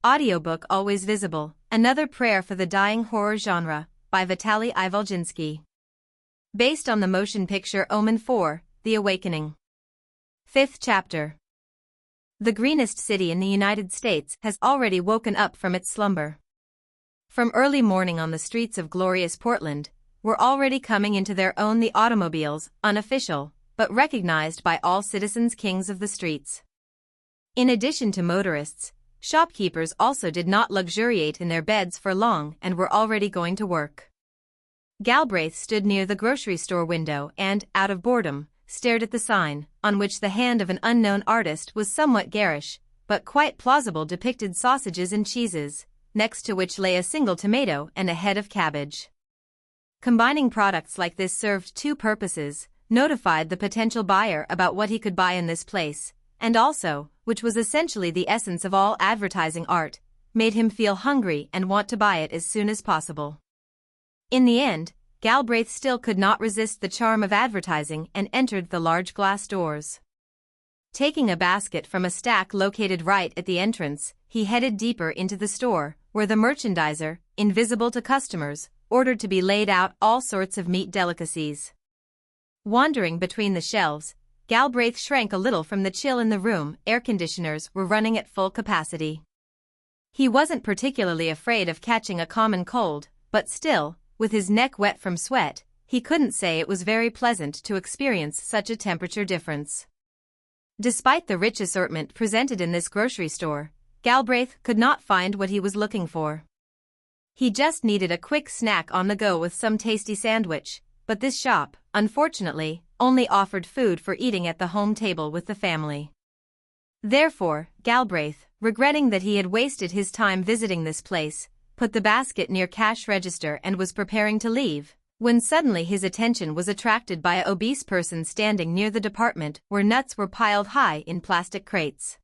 Audiobook Always Visible, Another Prayer for the Dying Horror Genre, by Vitaly Ivolginsky. Based on the motion picture Omen IV, The Awakening. 5th chapter. The greenest city in the United States has already woken up from its slumber. From early morning on the streets of glorious Portland, were already coming into their own the automobiles, unofficial, but recognized by all citizens kings of the streets. In addition to motorists, shopkeepers also did not luxuriate in their beds for long and were already going to work. Galbraith stood near the grocery store window and, out of boredom, stared at the sign, on which the hand of an unknown artist was somewhat garish, but quite plausible depicted sausages and cheeses, next to which lay a single tomato and a head of cabbage. Combining products like this served two purposes: notified the potential buyer about what he could buy in this place, and also, which was essentially the essence of all advertising art, made him feel hungry and want to buy it as soon as possible. In the end, Galbraith still could not resist the charm of advertising and entered the large glass doors. Taking a basket from a stack located right at the entrance, he headed deeper into the store, where the merchandiser, invisible to customers, ordered to be laid out all sorts of meat delicacies. Wandering between the shelves, Galbraith shrank a little from the chill in the room. Air conditioners were running at full capacity. He wasn't particularly afraid of catching a common cold, but still, with his neck wet from sweat, he couldn't say it was very pleasant to experience such a temperature difference. Despite the rich assortment presented in this grocery store, Galbraith could not find what he was looking for. He just needed a quick snack on the go with some tasty sandwich, but this shop, unfortunately, only offered food for eating at the home table with the family. Therefore, Galbraith, regretting that he had wasted his time visiting this place, put the basket near cash register and was preparing to leave, when suddenly his attention was attracted by an obese person standing near the department where nuts were piled high in plastic crates.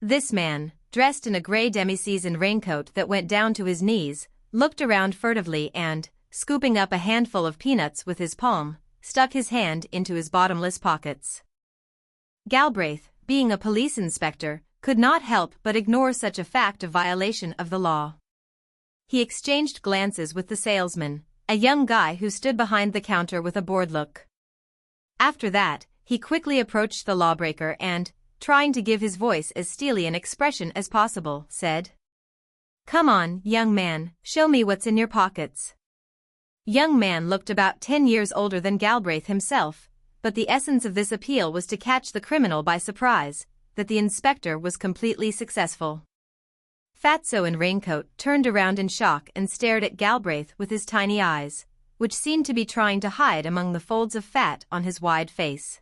This man, dressed in a gray demi-season raincoat that went down to his knees, looked around furtively and, scooping up a handful of peanuts with his palm, stuck his hand into his bottomless pockets. Galbraith, being a police inspector, could not help but ignore such a fact of violation of the law. He exchanged glances with the salesman, a young guy who stood behind the counter with a bored look. After that, he quickly approached the lawbreaker and, trying to give his voice as steely an expression as possible, said, "Come on, young man, show me what's in your pockets." Young man looked about 10 years older than Galbraith himself, but the essence of this appeal was to catch the criminal by surprise. That the inspector was completely successful. Fatso in raincoat turned around in shock and stared at Galbraith with his tiny eyes, which seemed to be trying to hide among the folds of fat on his wide face.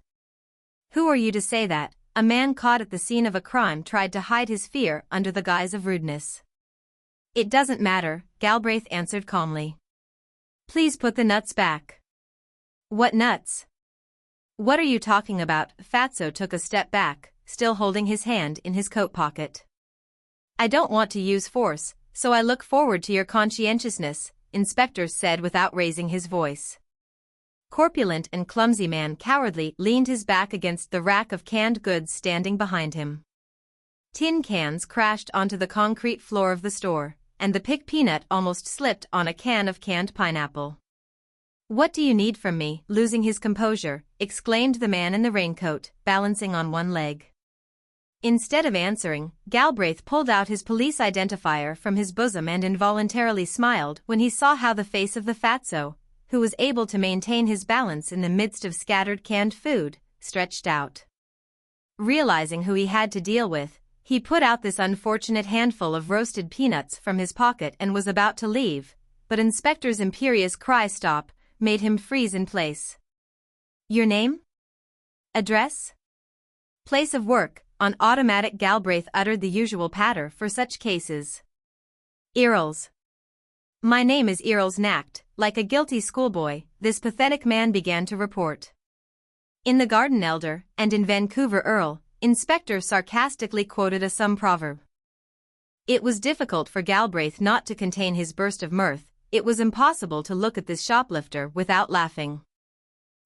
"Who are you to say that?" A man caught at the scene of a crime tried to hide his fear under the guise of rudeness. "It doesn't matter," Galbraith answered calmly. "Please put the nuts back." "What nuts? What are you talking about?" Fatso took a step back, still holding his hand in his coat pocket. "I don't want to use force, so I look forward to your conscientiousness," Inspector said without raising his voice. Corpulent and clumsy man cowardly leaned his back against the rack of canned goods standing behind him. Tin cans crashed onto the concrete floor of the store, and the pick peanut almost slipped on a can of canned pineapple. "What do you need from me?" Losing his composure, exclaimed the man in the raincoat, balancing on one leg. Instead of answering, Galbraith pulled out his police identifier from his bosom and involuntarily smiled when he saw how the face of the fatso, who was able to maintain his balance in the midst of scattered canned food, stretched out. Realizing who he had to deal with, he put out this unfortunate handful of roasted peanuts from his pocket and was about to leave, but Inspector's imperious cry "Stop!" made him freeze in place. "Your name? Address? Place of work?" On automatic, Galbraith uttered the usual patter for such cases. "Earls. My name is Earls Nacht." Like a guilty schoolboy, this pathetic man began to report. In The Garden Elder, and in Vancouver Earl, Inspector sarcastically quoted some proverb. It was difficult for Galbraith not to contain his burst of mirth. It was impossible to look at this shoplifter without laughing.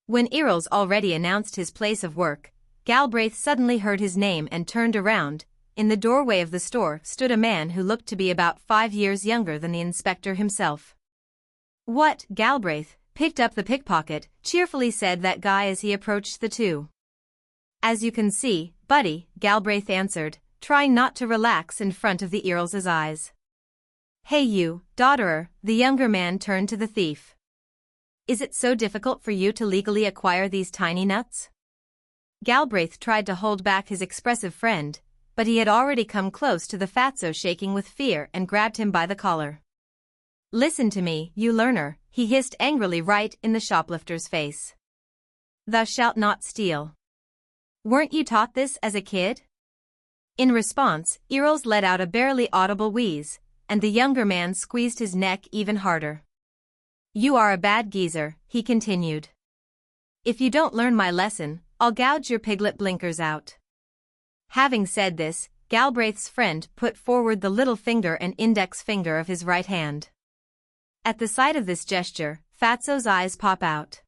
When Earls already announced his place of work, Galbraith suddenly heard his name and turned around, in the doorway of the store stood a man who looked to be about 5 years younger than the inspector himself. "What, Galbraith?" picked up the pickpocket, cheerfully said that guy as he approached the two. "As you can see, buddy," Galbraith answered, trying not to relax in front of the Earl's eyes. "Hey you, dodderer," the younger man turned to the thief. "Is it so difficult for you to legally acquire these tiny nuts?" Galbraith tried to hold back his expressive friend, but he had already come close to the fatso, shaking with fear, and grabbed him by the collar. "Listen to me, you learner," he hissed angrily right in the shoplifter's face. "Thou shalt not steal. Weren't you taught this as a kid?" In response, Earls let out a barely audible wheeze, and the younger man squeezed his neck even harder. "You are a bad geezer," he continued. "If you don't learn my lesson, I'll gouge your piglet blinkers out." Having said this, Galbraith's friend put forward the little finger and index finger of his right hand. At the sight of this gesture, Fatso's eyes pop out.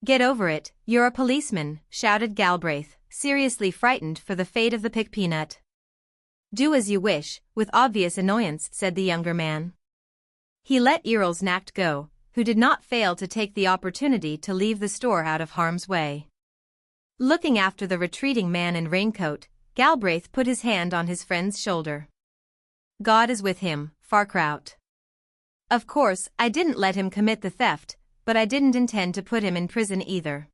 "Get over it, you're a policeman," shouted Galbraith, seriously frightened for the fate of the pickpeanut. "Do as you wish," with obvious annoyance said the younger man. He let Earl's knacked go, who did not fail to take the opportunity to leave the store out of harm's way. Looking after the retreating man in raincoat, Galbraith put his hand on his friend's shoulder. "God is with him, Farkraut. Of course, I didn't let him commit the theft, but I didn't intend to put him in prison either.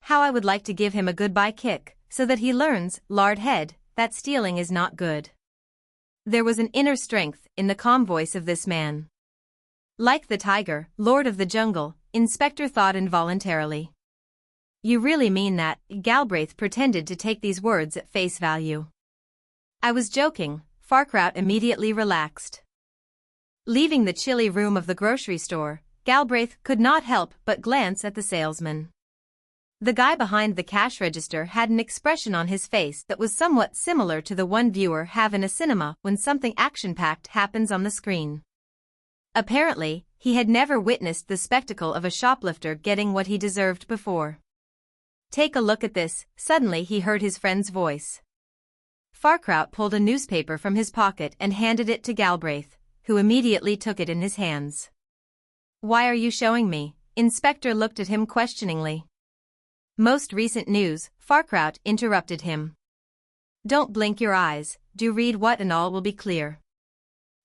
How I would like to give him a goodbye kick, so that he learns, lard head, that stealing is not good." There was an inner strength in the calm voice of this man. Like the tiger, lord of the jungle, Inspector thought involuntarily. "You really mean that?" Galbraith pretended to take these words at face value. "I was joking," Farkraut immediately relaxed. Leaving the chilly room of the grocery store, Galbraith could not help but glance at the salesman. The guy behind the cash register had an expression on his face that was somewhat similar to the one viewers have in a cinema when something action-packed happens on the screen. Apparently, he had never witnessed the spectacle of a shoplifter getting what he deserved before. "Take a look at this," suddenly he heard his friend's voice. Farkraut pulled a newspaper from his pocket and handed it to Galbraith, who immediately took it in his hands. "Why are you showing me?" Inspector looked at him questioningly. "Most recent news," Farkraut interrupted him. "Don't blink your eyes, do read what and all will be clear."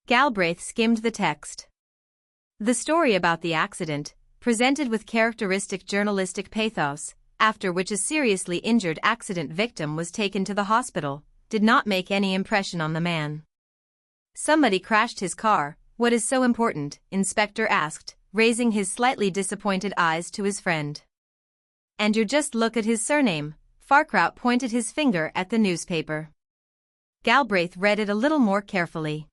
Galbraith skimmed the text. The story about the accident, presented with characteristic journalistic pathos, after which a seriously injured accident victim was taken to the hospital, did not make any impression on the man. "Somebody crashed his car, what is so important?" Inspector asked, raising his slightly disappointed eyes to his friend. "And you just look at his surname," Farkraut pointed his finger at the newspaper. Galbraith read it a little more carefully.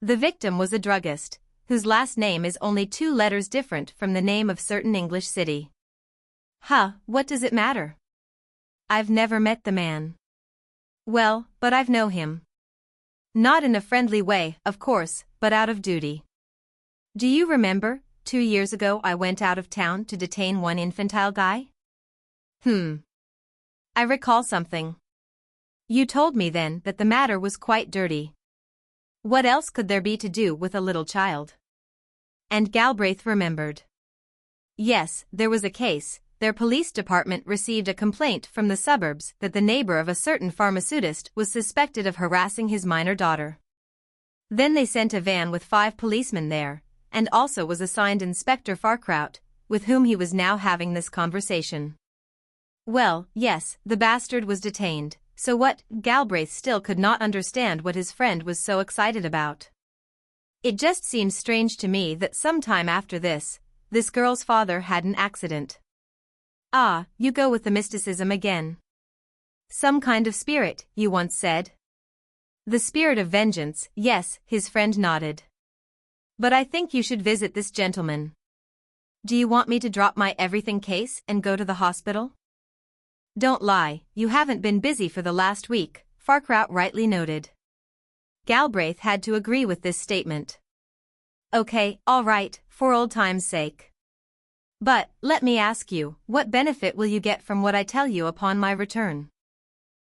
The victim was a druggist, whose last name is only 2 letters different from the name of certain English city. "Huh, what does it matter? I've never met the man." "Well, but I've know him. Not in a friendly way, of course, but out of duty. Do you remember, 2 years ago I went out of town to detain one infantile guy?" I recall something. You told me then that the matter was quite dirty. What else could there be to do with a little child?" And Galbraith remembered. Yes, there was a case. Their police department received a complaint from the suburbs that the neighbor of a certain pharmaceutist was suspected of harassing his minor daughter. Then they sent a van with 5 policemen there, and also was assigned Inspector Farkraut, with whom he was now having this conversation. Well, yes, the bastard was detained, so what? Galbraith still could not understand what his friend was so excited about. It just seemed strange to me that some time after this girl's father had an accident. "Ah, you go with the mysticism again. Some kind of spirit, you once said." "The spirit of vengeance, yes," his friend nodded. "But I think you should visit this gentleman. Do you want me to drop my everything case and go to the hospital?" "Don't lie, you haven't been busy for the last week," Farkraut rightly noted. Galbraith had to agree with this statement. "Okay, all right, for old time's sake. But, let me ask you, what benefit will you get from what I tell you upon my return?"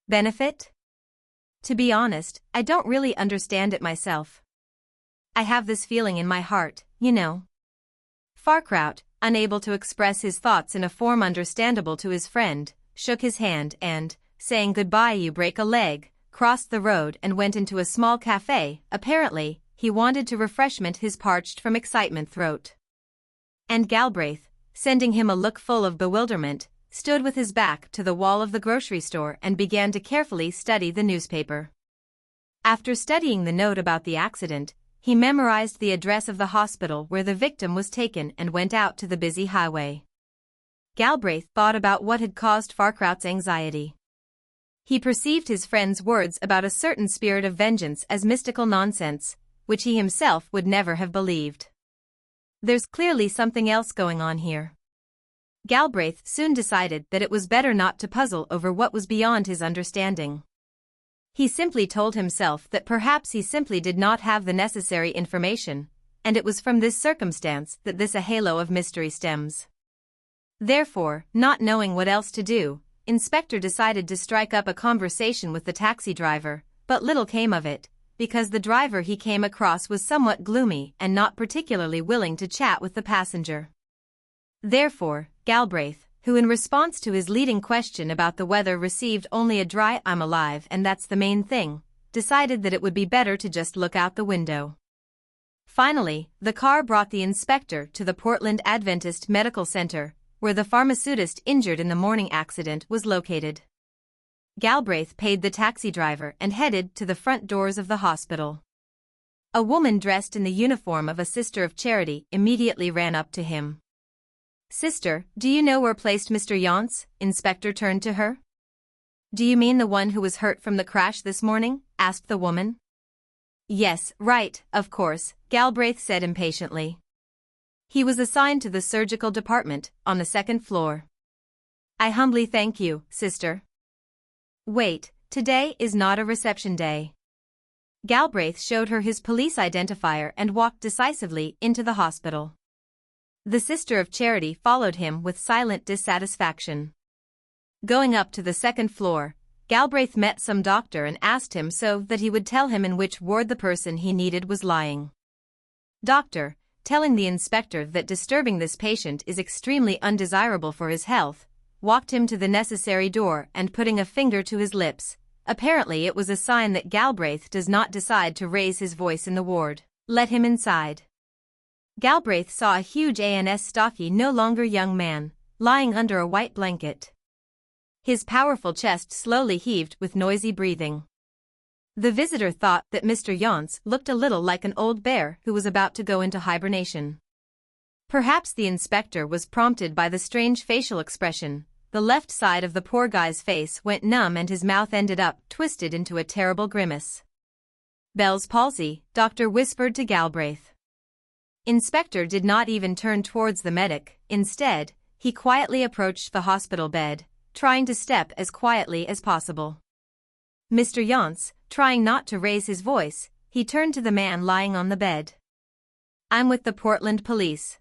"Benefit? To be honest, I don't really understand it myself. I have this feeling in my heart, you know. Farkraut, unable to express his thoughts in a form understandable to his friend, shook his hand and, saying goodbye you break a leg, crossed the road and went into a small cafe. Apparently, he wanted to refreshment his parched from excitement throat. And Galbraith, sending him a look full of bewilderment, stood with his back to the wall of the grocery store and began to carefully study the newspaper. After studying the note about the accident, he memorized the address of the hospital where the victim was taken and went out to the busy highway. Galbraith thought about what had caused Farkraut's anxiety. He perceived his friend's words about a certain spirit of vengeance as mystical nonsense, which he himself would never have believed. There's clearly something else going on here. Galbraith soon decided that it was better not to puzzle over what was beyond his understanding. He simply told himself that perhaps he simply did not have the necessary information, and it was from this circumstance that this halo of mystery stems. Therefore, not knowing what else to do, Inspector decided to strike up a conversation with the taxi driver, but little came of it, because the driver he came across was somewhat gloomy and not particularly willing to chat with the passenger. Therefore, Galbraith, who in response to his leading question about the weather received only a dry "I'm alive and that's the main thing," decided that it would be better to just look out the window. Finally, the car brought the inspector to the Portland Adventist Medical Center, where the pharmaceutist injured in the morning accident was located. Galbraith paid the taxi driver and headed to the front doors of the hospital. A woman dressed in the uniform of a Sister of Charity immediately ran up to him. "Sister, do you know where placed Mr. Yonce?" Inspector turned to her. "Do you mean the one who was hurt from the crash this morning?" asked the woman. "Yes, right, of course," Galbraith said impatiently. "He was assigned to the surgical department, on the second floor." "I humbly thank you, sister." "Wait, today is not a reception day." Galbraith showed her his police identifier and walked decisively into the hospital. The Sister of Charity followed him with silent dissatisfaction. Going up to the second floor, Galbraith met some doctor and asked him so that he would tell him in which ward the person he needed was lying. Doctor, telling the inspector that disturbing this patient is extremely undesirable for his health, walked him to the necessary door and putting a finger to his lips, apparently it was a sign that Galbraith does not decide to raise his voice in the ward, let him inside. Galbraith saw a huge and stocky no longer young man, lying under a white blanket. His powerful chest slowly heaved with noisy breathing. The visitor thought that Mr. Yonce looked a little like an old bear who was about to go into hibernation. Perhaps the inspector was prompted by the strange facial expression. The left side of the poor guy's face went numb and his mouth ended up twisted into a terrible grimace. "Bell's palsy," doctor whispered to Galbraith. Inspector did not even turn towards the medic. Instead, he quietly approached the hospital bed, trying to step as quietly as possible. Mr. Yonce, trying not to raise his voice, he turned to the man lying on the bed. "I'm with the Portland police."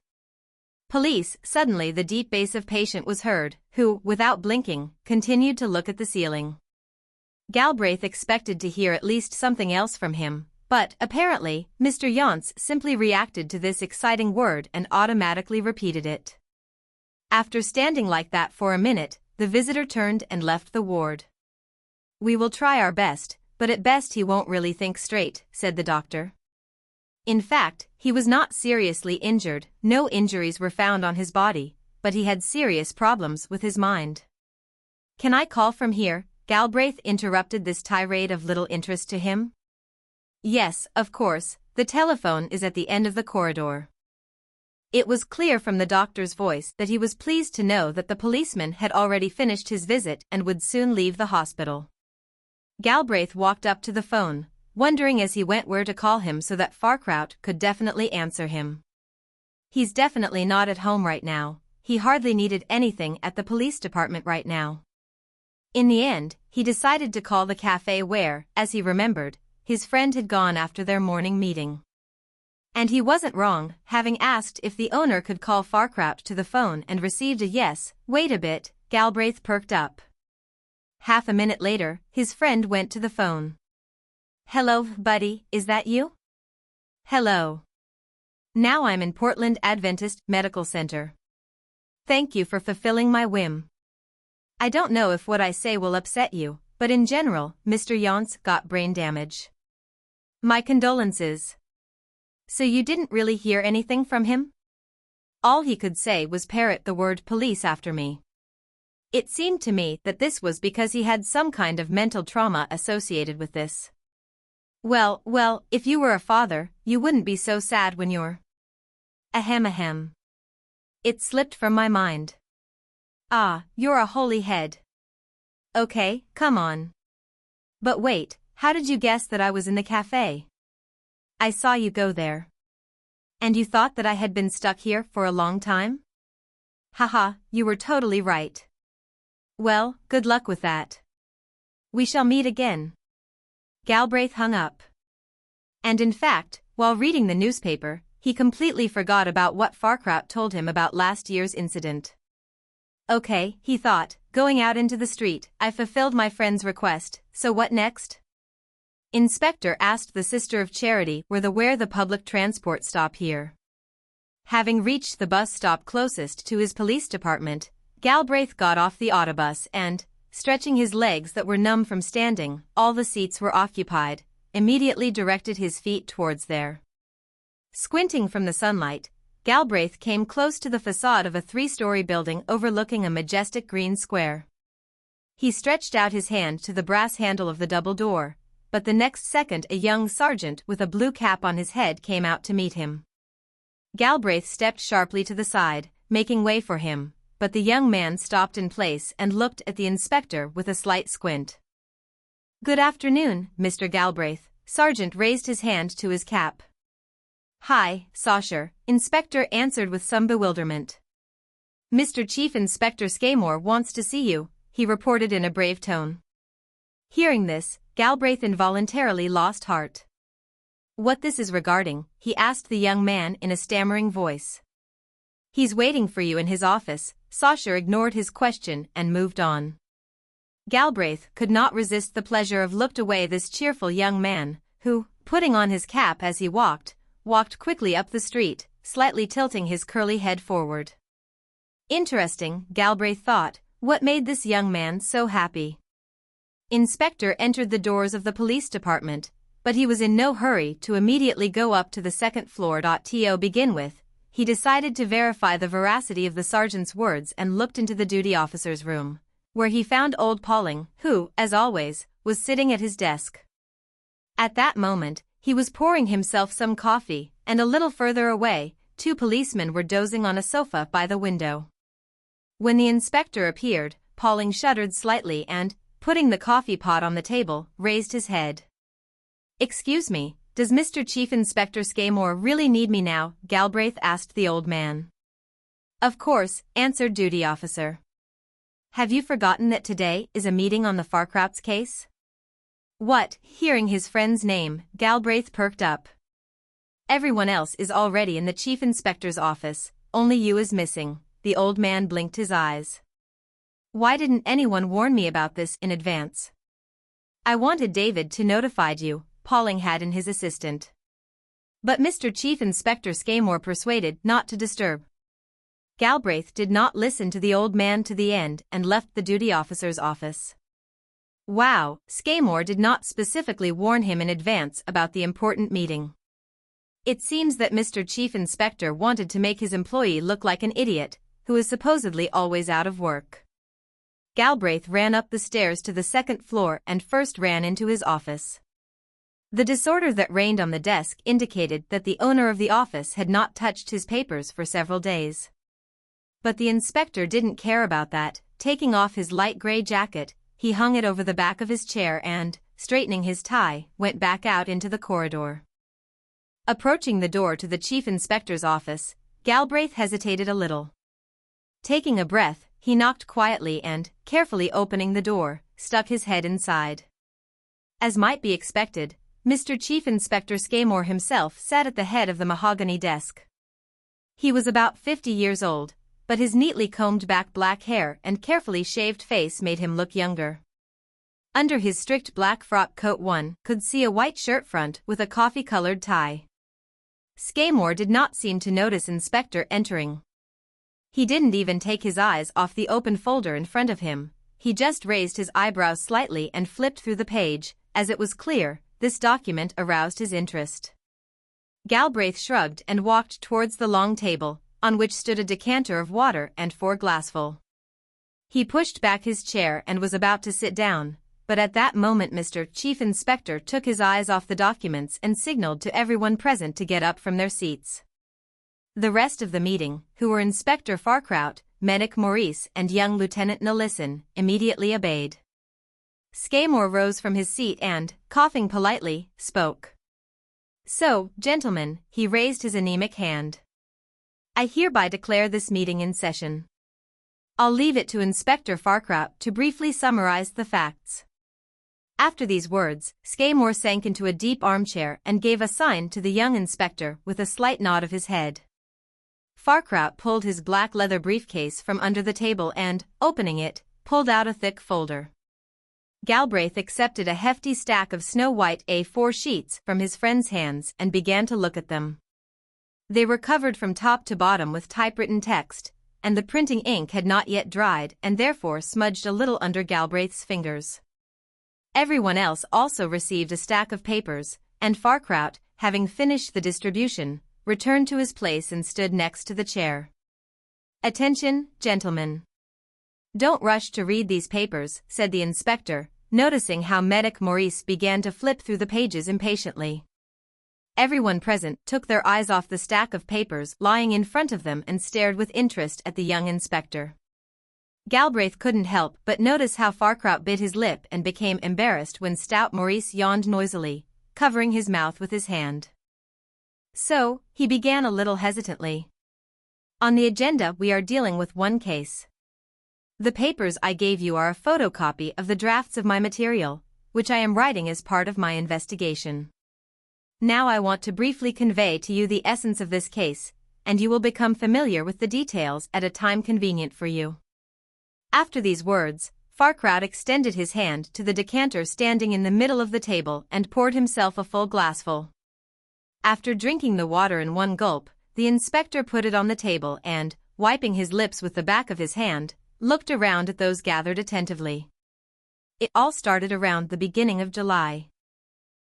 "Police." Suddenly the deep bass of patient was heard, who, without blinking, continued to look at the ceiling. Galbraith expected to hear at least something else from him, but, apparently, Mr. Yonce simply reacted to this exciting word and automatically repeated it. After standing like that for a minute, the visitor turned and left the ward. "We will try our best, but at best he won't really think straight," said the doctor. In fact, he was not seriously injured, no injuries were found on his body, but he had serious problems with his mind. "Can I call from here?" Galbraith interrupted this tirade of little interest to him. "Yes, of course, the telephone is at the end of the corridor." It was clear from the doctor's voice that he was pleased to know that the policeman had already finished his visit and would soon leave the hospital. Galbraith walked up to the phone, wondering as he went where to call him so that Farkraut could definitely answer him. He's definitely not at home right now, he hardly needed anything at the police department right now. In the end, he decided to call the cafe where, as he remembered, his friend had gone after their morning meeting. And he wasn't wrong, having asked if the owner could call Farkraut to the phone and received a yes. "Wait a bit," Galbraith perked up. Half a minute later, his friend went to the phone. Hello, buddy, is that you? Hello. Now I'm in Portland Adventist Medical Center. Thank you for fulfilling my whim. I don't know if what I say will upset you, but in general, Mr. Yonce got brain damage. My condolences. So you didn't really hear anything from him? All he could say was parrot the word police after me. It seemed to me that this was because he had some kind of mental trauma associated with this. Well, if you were a father, you wouldn't be so sad when you're... Ahem. It slipped from my mind. Ah, you're a holy head. Okay, come on. But wait, how did you guess that I was in the cafe? I saw you go there. And you thought that I had been stuck here for a long time? Haha, you were totally right. Well, good luck with that. We shall meet again. Galbraith hung up. And in fact, while reading the newspaper, he completely forgot about what Farkraut told him about last year's incident. Okay, he thought, going out into the street, I fulfilled my friend's request, so what next? Inspector asked the Sister of Charity where the public transport stop here. Having reached the bus stop closest to his police department, Galbraith got off the autobus and, stretching his legs that were numb from standing, all the seats were occupied, immediately directed his feet towards there. Squinting from the sunlight, Galbraith came close to the facade of a 3-story building overlooking a majestic green square. He stretched out his hand to the brass handle of the double door, but the next second a young sergeant with a blue cap on his head came out to meet him. Galbraith stepped sharply to the side, making way for him, but the young man stopped in place and looked at the inspector with a slight squint. Good afternoon, Mr. Galbraith. Sergeant raised his hand to his cap. Hi, Sasher, Inspector answered with some bewilderment. Mr. Chief Inspector Skymore wants to see you, he reported in a brave tone. Hearing this, Galbraith involuntarily lost heart. What this is regarding, he asked the young man in a stammering voice. He's waiting for you in his office. Sasher ignored his question and moved on. Galbraith could not resist the pleasure of looking away this cheerful young man, who, putting on his cap as he walked quickly up the street, slightly tilting his curly head forward. Interesting, Galbraith thought, what made this young man so happy? Inspector entered the doors of the police department, but he was in no hurry to immediately go up to the second floor. To begin with, he decided to verify the veracity of the sergeant's words and looked into the duty officer's room, where he found old Pauling, who, as always, was sitting at his desk. At that moment, he was pouring himself some coffee, and a little further away, 2 policemen were dozing on a sofa by the window. When the inspector appeared, Pauling shuddered slightly and, putting the coffee pot on the table, raised his head. Excuse me, does Mr. Chief Inspector Skymore really need me now? Galbraith asked the old man. Of course, answered duty officer. Have you forgotten that today is a meeting on the Farkraut's case? What? Hearing his friend's name, Galbraith perked up. Everyone else is already in the chief inspector's office, only you is missing. The old man blinked his eyes. Why didn't anyone warn me about this in advance? I wanted David to notify you, Pauling had in his assistant. But Mr. Chief Inspector Skymore persuaded not to disturb. Galbraith did not listen to the old man to the end and left the duty officer's office. Wow, Skymore did not specifically warn him in advance about the important meeting. It seems that Mr. Chief Inspector wanted to make his employee look like an idiot, who is supposedly always out of work. Galbraith ran up the stairs to the second floor and first ran into his office. The disorder that reigned on the desk indicated that the owner of the office had not touched his papers for several days. But the inspector didn't care about that. Taking off his light gray jacket, he hung it over the back of his chair and, straightening his tie, went back out into the corridor. Approaching the door to the chief inspector's office, Galbraith hesitated a little. Taking a breath, he knocked quietly and, carefully opening the door, stuck his head inside. As might be expected, Mr. Chief Inspector Skymore himself sat at the head of the mahogany desk. He was about 50 years old, but his neatly combed back black hair and carefully shaved face made him look younger. Under his strict black frock coat one could see a white shirt front with a coffee-colored tie. Scaymore did not seem to notice Inspector entering. He didn't even take his eyes off the open folder in front of him. He just raised his eyebrows slightly and flipped through the page, as it was clear this document aroused his interest. Galbraith shrugged and walked towards the long table, on which stood a decanter of water and 4 glassful. He pushed back his chair and was about to sit down, but at that moment Mr. Chief Inspector took his eyes off the documents and signaled to everyone present to get up from their seats. The rest of the meeting, who were Inspector Farkraut, Medic Maurice and young Lieutenant Nilison, immediately obeyed. Scaymore rose from his seat and, coughing politely, spoke. "So, gentlemen," he raised his anemic hand. "I hereby declare this meeting in session. I'll leave it to Inspector Farkraut to briefly summarize the facts." After these words, Scaymore sank into a deep armchair and gave a sign to the young inspector with a slight nod of his head. Farkraut pulled his black leather briefcase from under the table and, opening it, pulled out a thick folder. Galbraith accepted a hefty stack of snow-white A4 sheets from his friend's hands and began to look at them. They were covered from top to bottom with typewritten text, and the printing ink had not yet dried and therefore smudged a little under Galbraith's fingers. Everyone else also received a stack of papers, and Farkraut, having finished the distribution, returned to his place and stood next to the chair. "Attention, gentlemen. Don't rush to read these papers," said the inspector, noticing how Medic Maurice began to flip through the pages impatiently. Everyone present took their eyes off the stack of papers lying in front of them and stared with interest at the young inspector. Galbraith couldn't help but notice how Farkraut bit his lip and became embarrassed when stout Maurice yawned noisily, covering his mouth with his hand. "So," he began a little hesitantly. "On the agenda we are dealing with one case. The papers I gave you are a photocopy of the drafts of my material, which I am writing as part of my investigation. Now I want to briefly convey to you the essence of this case, and you will become familiar with the details at a time convenient for you." After these words, Farkraut extended his hand to the decanter standing in the middle of the table and poured himself a full glassful. After drinking the water in one gulp, the inspector put it on the table and, wiping his lips with the back of his hand, looked around at those gathered attentively. It all started around the beginning of July.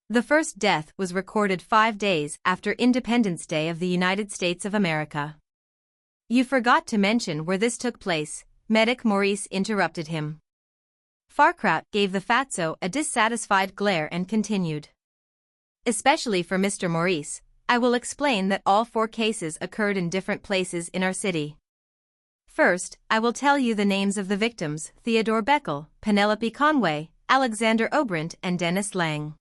The first death was recorded 5 days after Independence Day of the United States of America. "You forgot to mention where this took place," Medic Maurice interrupted him. Farkraut gave the fatso a dissatisfied glare and continued. "Especially for Mr. Maurice, I will explain that all 4 cases occurred in different places in our city. First, I will tell you the names of the victims: Theodore Beckel, Penelope Conway, Alexander Obrant and Dennis Lang."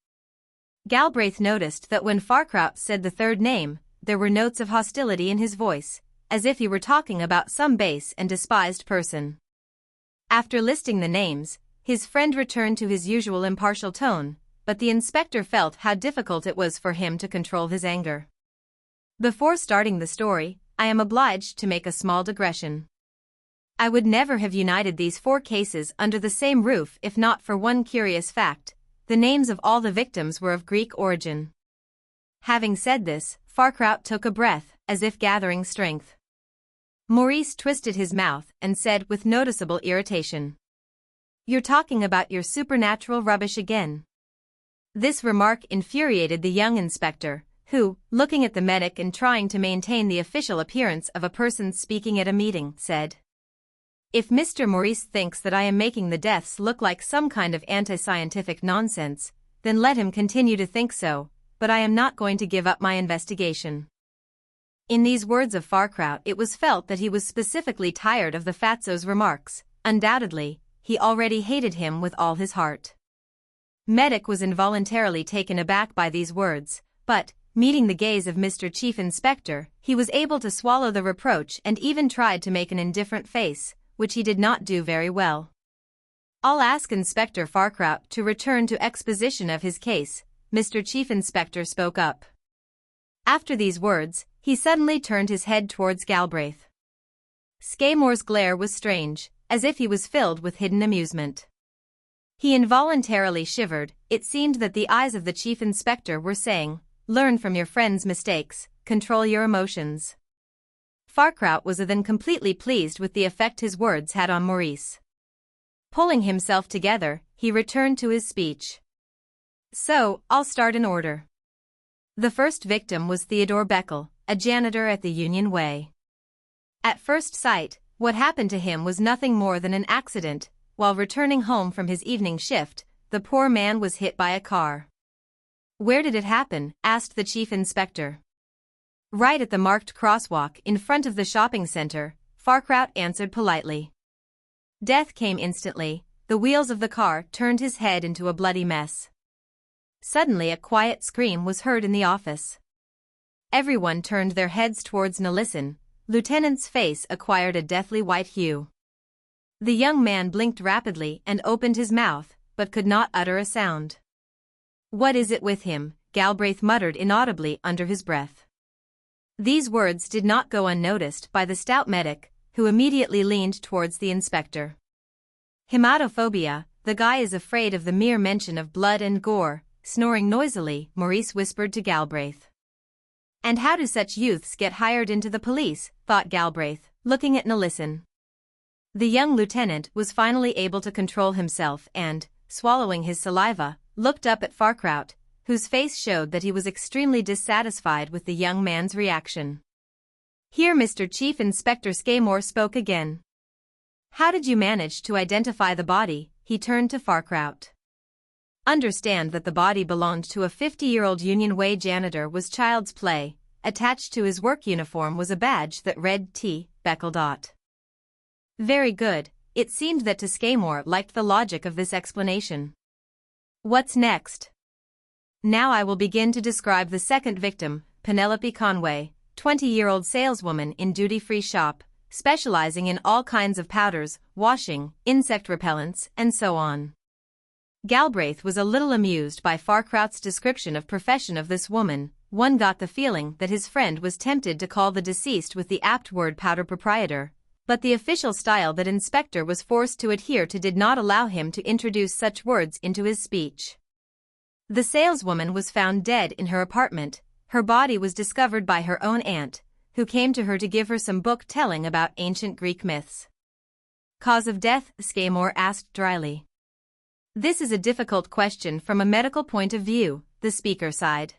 Galbraith noticed that when Farkraut said the third name, there were notes of hostility in his voice, as if he were talking about some base and despised person. After listing the names, his friend returned to his usual impartial tone, but the inspector felt how difficult it was for him to control his anger. "Before starting the story, I am obliged to make a small digression. I would never have united these 4 cases under the same roof if not for one curious fact: the names of all the victims were of Greek origin." Having said this, Farkraut took a breath, as if gathering strength. Maurice twisted his mouth and said with noticeable irritation, "You're talking about your supernatural rubbish again." This remark infuriated the young inspector, who, looking at the medic and trying to maintain the official appearance of a person speaking at a meeting, said, "If Mr. Maurice thinks that I am making the deaths look like some kind of anti-scientific nonsense, then let him continue to think so, but I am not going to give up my investigation." In these words of Farkraut it was felt that he was specifically tired of the fatso's remarks. Undoubtedly, he already hated him with all his heart. Medic was involuntarily taken aback by these words, but, meeting the gaze of Mr. Chief Inspector, he was able to swallow the reproach and even tried to make an indifferent face, which he did not do very well. "I'll ask Inspector Farkraut to return to exposition of his case," Mr. Chief Inspector spoke up. After these words, he suddenly turned his head towards Galbraith. Scaymore's glare was strange, as if he was filled with hidden amusement. He involuntarily shivered. It seemed that the eyes of the chief inspector were saying, "Learn from your friend's mistakes, control your emotions." Farkraut was then completely pleased with the effect his words had on Maurice. Pulling himself together, he returned to his speech. "So, I'll start in order." The first victim was Theodore Beckel, a janitor at the Union Way. At first sight, what happened to him was nothing more than an accident. While returning home from his evening shift, the poor man was hit by a car. "Where did it happen?" asked the chief inspector. "Right at the marked crosswalk in front of the shopping center," Farkraut answered politely. Death came instantly. The wheels of the car turned his head into a bloody mess. Suddenly a quiet scream was heard in the office. Everyone turned their heads towards Nilsson. Lieutenant's face acquired a deathly white hue. The young man blinked rapidly and opened his mouth, but could not utter a sound. "What is it with him?" Galbraith muttered inaudibly under his breath. These words did not go unnoticed by the stout medic, who immediately leaned towards the inspector. "Hematophobia, the guy is afraid of the mere mention of blood and gore," snoring noisily, Maurice whispered to Galbraith. "And how do such youths get hired into the police?" thought Galbraith, looking at Nilsson. The young lieutenant was finally able to control himself and, swallowing his saliva, looked up at Farkraut, whose face showed that he was extremely dissatisfied with the young man's reaction. Here Mr. Chief Inspector Scaymore spoke again. "How did you manage to identify the body?" He turned to Farkraut. "Understand that the body belonged to a 50-year-old Union Way janitor was child's play. Attached to his work uniform was a badge that read T. Beckel. Very good." It seemed that to Scaymore liked the logic of this explanation. "What's next?" "Now I will begin to describe the second victim, Penelope Conway, 20-year-old saleswoman in duty-free shop, specializing in all kinds of powders, washing, insect repellents, and so on." Galbraith was a little amused by Farkraut's description of profession of this woman. One got the feeling that his friend was tempted to call the deceased with the apt word powder proprietor, but the official style that inspector was forced to adhere to did not allow him to introduce such words into his speech. The saleswoman was found dead in her apartment. Her body was discovered by her own aunt, who came to her to give her some book telling about ancient Greek myths. "Cause of death?" Scaymore asked dryly. "This is a difficult question from a medical point of view," the speaker sighed.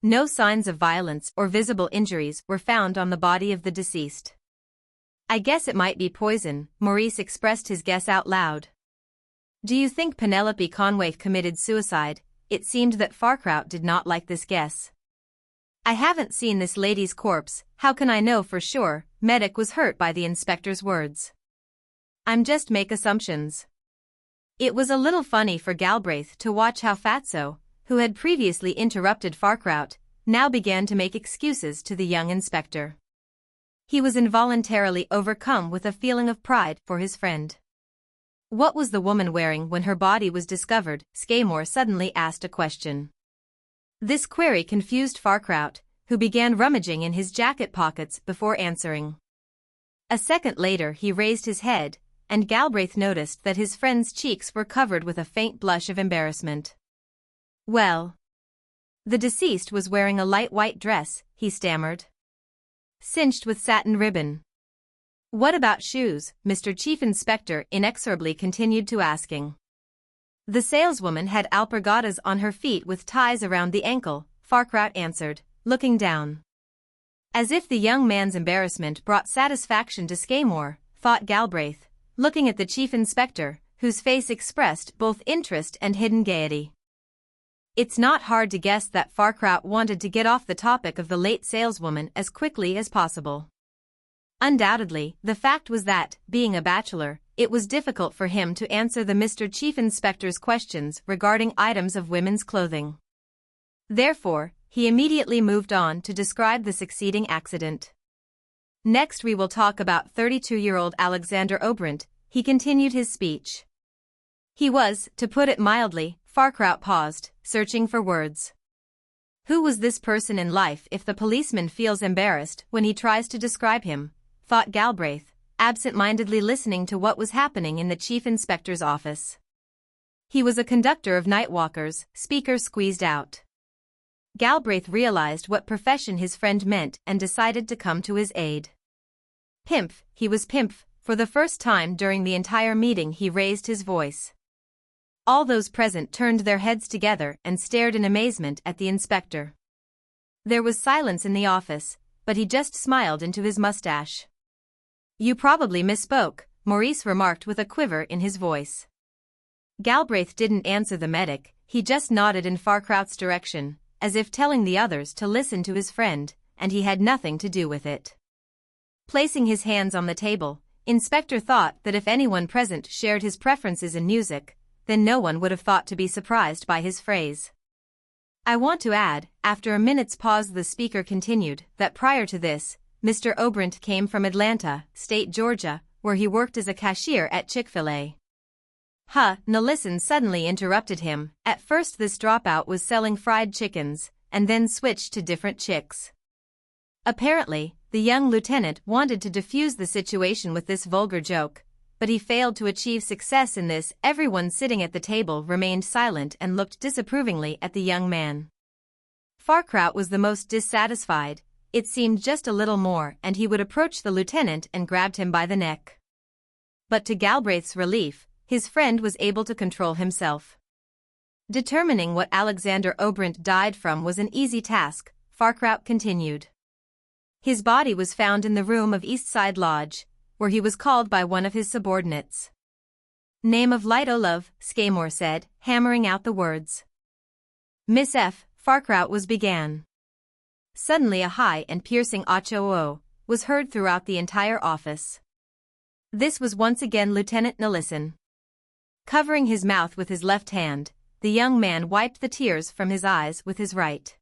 No signs of violence or visible injuries were found on the body of the deceased. "I guess it might be poison," Maurice expressed his guess out loud. "Do you think Penelope Conway committed suicide?" It seemed that Farkraut did not like this guess. "I haven't seen this lady's corpse, how can I know for sure?" Medic was hurt by the inspector's words. "I'm just make assumptions." It was a little funny for Galbraith to watch how Fatso, who had previously interrupted Farkraut, now began to make excuses to the young inspector. He was involuntarily overcome with a feeling of pride for his friend. "What was the woman wearing when her body was discovered?" Scaymore suddenly asked a question. This query confused Farkraut, who began rummaging in his jacket pockets before answering. A second later he raised his head, and Galbraith noticed that his friend's cheeks were covered with a faint blush of embarrassment. "Well, the deceased was wearing a light white dress," he stammered. "Cinched with satin ribbon." "What about shoes?" Mr. Chief Inspector inexorably continued to asking. "The saleswoman had alpargatas on her feet with ties around the ankle," Farkraut answered, looking down. As if the young man's embarrassment brought satisfaction to Scaymore, thought Galbraith, looking at the chief inspector, whose face expressed both interest and hidden gaiety. It's not hard to guess that Farkraut wanted to get off the topic of the late saleswoman as quickly as possible. Undoubtedly, the fact was that, being a bachelor, it was difficult for him to answer the Mr. Chief Inspector's questions regarding items of women's clothing. Therefore, he immediately moved on to describe the succeeding accident. "Next we will talk about 32-year-old Alexander Obrandt," he continued his speech. He was, to put it mildly, Farkraut paused, searching for words. Who was this person in life if the policeman feels embarrassed when he tries to describe him, thought Galbraith, absent-mindedly listening to what was happening in the chief inspector's office. He was a conductor of nightwalkers, speaker squeezed out. Galbraith realized what profession his friend meant and decided to come to his aid. Pimp, he was pimp. For the first time during the entire meeting he raised his voice. All those present turned their heads together and stared in amazement at the inspector. There was silence in the office, but he just smiled into his mustache. "You probably misspoke," Maurice remarked with a quiver in his voice. Galbraith didn't answer the medic, he just nodded in Farkraut's direction, as if telling the others to listen to his friend, and he had nothing to do with it. Placing his hands on the table, Inspector thought that if anyone present shared his preferences in music, then no one would have thought to be surprised by his phrase. "I want to add," after a minute's pause the speaker continued, "that prior to this, Mr. Obrant came from Atlanta, State, Georgia, where he worked as a cashier at Chick-fil-A. Nellison suddenly interrupted him. At first this dropout was selling fried chickens, and then switched to different chicks. Apparently, the young lieutenant wanted to defuse the situation with this vulgar joke, but he failed to achieve success in this. Everyone sitting at the table remained silent and looked disapprovingly at the young man. Farkraut was the most dissatisfied. It seemed just a little more and he would approach the lieutenant and grabbed him by the neck. But to Galbraith's relief, his friend was able to control himself. Determining what Alexander Obrant died from was an easy task, Farkraut continued. His body was found in the room of Eastside Lodge, where he was called by one of his subordinates. "Name of Light Olov," Skymore said, hammering out the words. "Miss F," Farkraut began. Suddenly a high and piercing "Ocho-o" was heard throughout the entire office. This was once again Lieutenant Nellison. Covering his mouth with his left hand, the young man wiped the tears from his eyes with his right.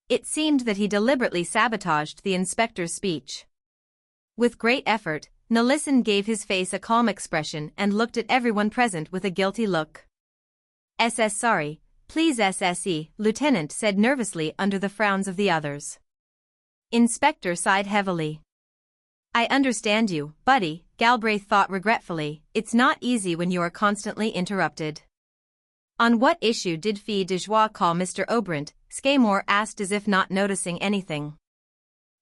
It seemed that he deliberately sabotaged the inspector's speech. With great effort, Nellison gave his face a calm expression and looked at everyone present with a guilty look. Sorry, please SSE, Lieutenant said nervously under the frowns of the others. Inspector sighed heavily. "I understand you, buddy," Galbraith thought regretfully. "It's not easy when you are constantly interrupted." "On what issue did Fille de Joie call Mr. Obrant?" Skymore asked as if not noticing anything.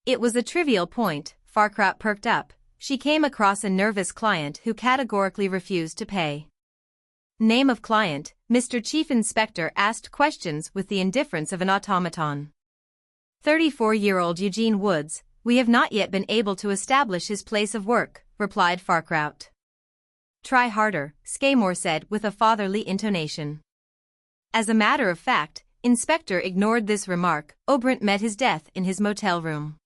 "It was a trivial point," Farkraut perked up. "She came across a nervous client who categorically refused to pay." "Name of client?" Mr. Chief Inspector asked questions with the indifference of an automaton. 34-year-old Eugene Woods. "We have not yet been able to establish his place of work," replied Farkraut. "Try harder," Skymore said with a fatherly intonation. As a matter of fact, Inspector ignored this remark. Obrant met his death in his motel room.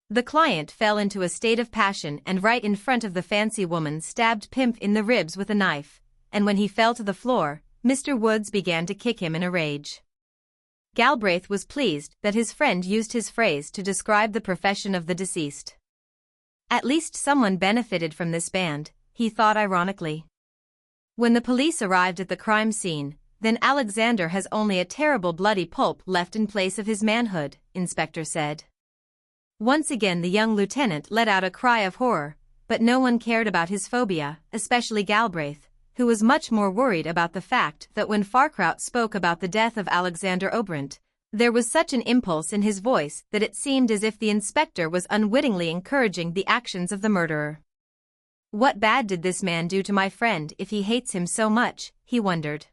The client fell into a state of passion and right in front of the fancy woman stabbed Pimp in the ribs with a knife, and when he fell to the floor, Mr. Woods began to kick him in a rage. Galbraith was pleased that his friend used his phrase to describe the profession of the deceased. At least someone benefited from this band, he thought ironically. When the police arrived at the crime scene, then Alexander has only a terrible bloody pulp left in place of his manhood, Inspector said. Once again the young lieutenant let out a cry of horror, but no one cared about his phobia, especially Galbraith, who was much more worried about the fact that when Farkraut spoke about the death of Alexander Obrant, there was such an impulse in his voice that it seemed as if the inspector was unwittingly encouraging the actions of the murderer. What bad did this man do to my friend if he hates him so much, he wondered.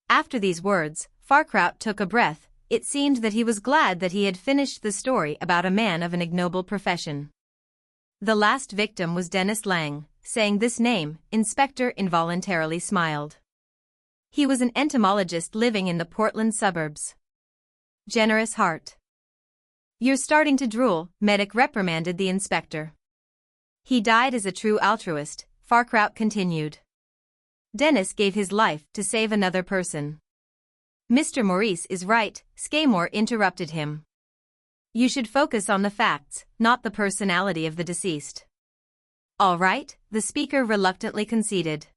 After these words, Farkraut took a breath. It seemed that he was glad that he had finished the story about a man of an ignoble profession. The last victim was Dennis Lang. Saying this name, Inspector involuntarily smiled. He was an entomologist living in the Portland suburbs. Generous heart. You're starting to drool, Medic reprimanded the inspector. He died as a true altruist, Farkraut continued. Dennis gave his life to save another person. Mr. Maurice is right, Skymore interrupted him. You should focus on the facts, not the personality of the deceased. All right, the speaker reluctantly conceded.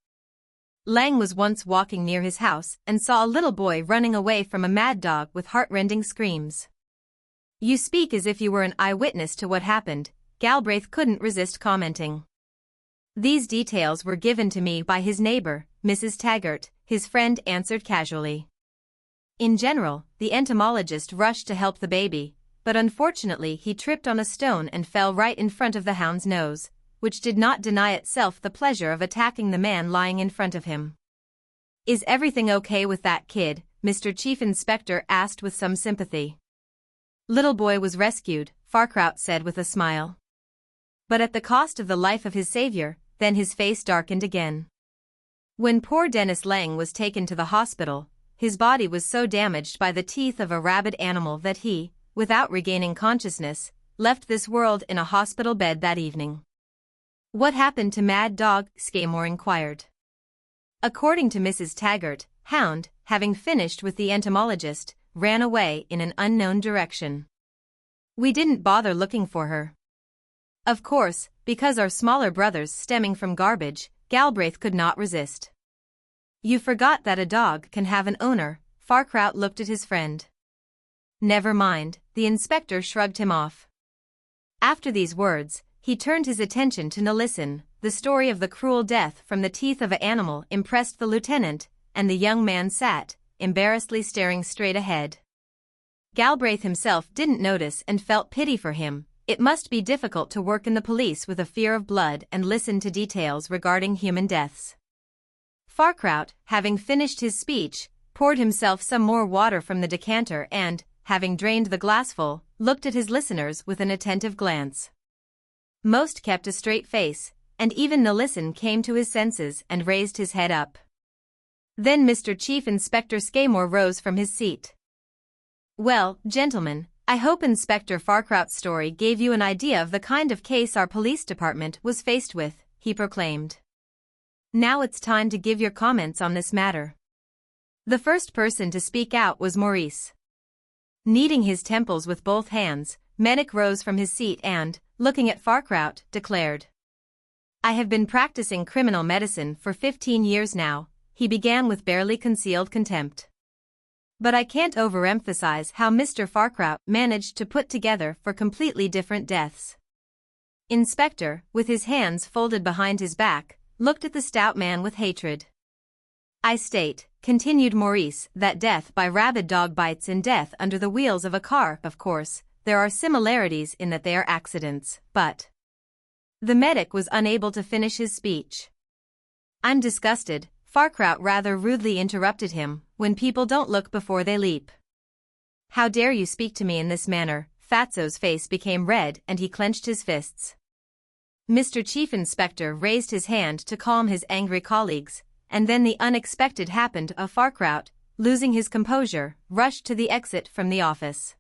Lang was once walking near his house and saw a little boy running away from a mad dog with heart-rending screams. You speak as if you were an eyewitness to what happened, Galbraith couldn't resist commenting. These details were given to me by his neighbor, Mrs. Taggart, his friend answered casually. In general, the entomologist rushed to help the baby, but unfortunately he tripped on a stone and fell right in front of the hound's nose, which did not deny itself the pleasure of attacking the man lying in front of him. "Is everything okay with that kid?" Mr. Chief Inspector asked with some sympathy. "Little boy was rescued," Farkraut said with a smile. "But at the cost of the life of his savior." Then his face darkened again. When poor Dennis Lang was taken to the hospital, his body was so damaged by the teeth of a rabid animal that he, without regaining consciousness, left this world in a hospital bed that evening. "What happened to Mad Dog?" Skidmore inquired. According to Mrs. Taggart, Hound, having finished with the entomologist, ran away in an unknown direction. "We didn't bother looking for her. Of course, because our smaller brothers stemming from garbage, Galbraith could not resist." "You forgot that a dog can have an owner." Farkraut looked at his friend. "Never mind," the inspector shrugged him off. After these words, he turned his attention to Nilison. The story of the cruel death from the teeth of an animal impressed the lieutenant, and the young man sat, embarrassedly staring straight ahead. Galbraith himself didn't notice and felt pity for him. It must be difficult to work in the police with a fear of blood and listen to details regarding human deaths. Farkraut, having finished his speech, poured himself some more water from the decanter and, having drained the glassful, looked at his listeners with an attentive glance. Most kept a straight face, and even Nilison came to his senses and raised his head up. Then Mr. Chief Inspector Skidmore rose from his seat. "Well, gentlemen, I hope Inspector Farkraut's story gave you an idea of the kind of case our police department was faced with," he proclaimed. "Now it's time to give your comments on this matter." The first person to speak out was Maurice. Kneading his temples with both hands, Medic rose from his seat and, looking at Farkraut, declared. "I have been practicing criminal medicine for 15 years now," he began with barely concealed contempt. "But I can't overemphasize how Mr. Farkraut managed to put together four completely different deaths." Inspector, with his hands folded behind his back, looked at the stout man with hatred. "I state," continued Maurice, "that death by rabid dog bites and death under the wheels of a car, of course, there are similarities in that they are accidents, but—" The medic was unable to finish his speech. "I'm disgusted," Farkraut rather rudely interrupted him, "when people don't look before they leap. How dare you speak to me in this manner?" Fatso's face became red and he clenched his fists. Mr. Chief Inspector raised his hand to calm his angry colleagues, and then the unexpected happened. Farkraut, losing his composure, rushed to the exit from the office.